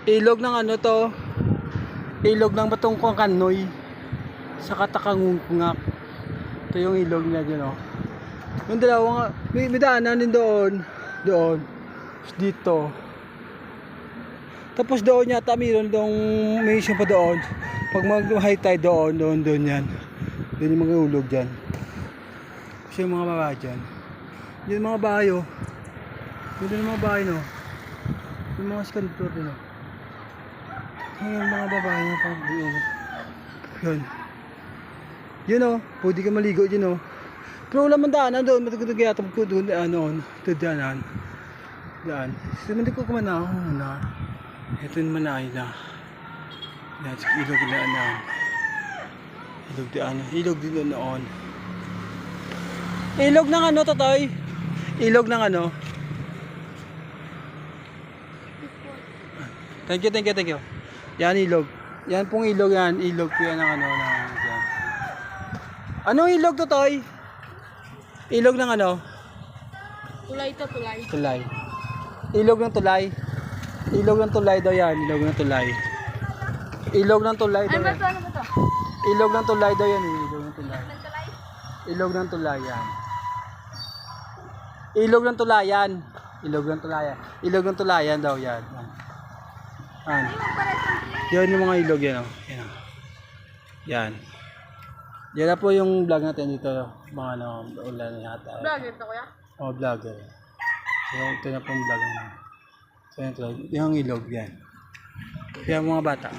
Ilog ng ano to? Ilog ng Batong Kanoy sa Katakangungungak. Ito yung ilog niya dyan, oh. Yung dalawang, may daanan din doon. Doon. Dito. Tapos doon yata mayroon may isang pa doon. Pag mag-high tide doon yan. Doon yung mga ulog dyan. Kasi yung mga babae dyan. Yung mga bahay, oh. Yun yung mga bahay, no. Yung mga sculpture din, oh. Yung mga babae na pang yun. Yun, oh. Pwede ka maligo dyan, oh. Pero wala man daanan doon. Matagod-nagyatap ko doon. Ano, daanan. Daan. So, hindi ko kumana. Ito yung manay na. Yan, ilog daanan. Ilog daanan. Ilog din doon noon. Ilog ng ano, Totoy? Ilog ng ano? Thank you. Yan ilog. Yan pong ilog yan. Ilog po yan ng ano. Yan. Anong ilog, Totoy? Ilog ng ano? Tulay to, tulay. Tulay. Ilog ng tulay. Ilog ng tulay daw yan. Ilog ng tulay. Ilog ng tulay daw yan. Ano ba to? Ilog ng tulay daw yan. Ilog ng tulay. Ilog ng tulay yan. Ilog ng tulayan. Ilog ng tulayan. Ilog ng tulayan daw yan. Yan. Yan yung mga ilog yan, oh. Yan. Yan. Yan na po yung vlog natin dito. Mga ano, ulan yata. Vlogger to, kuya? Oh, vlogger. So, ito na pong vlog namin. So, ito, yung ilog yan. Yan mga bata.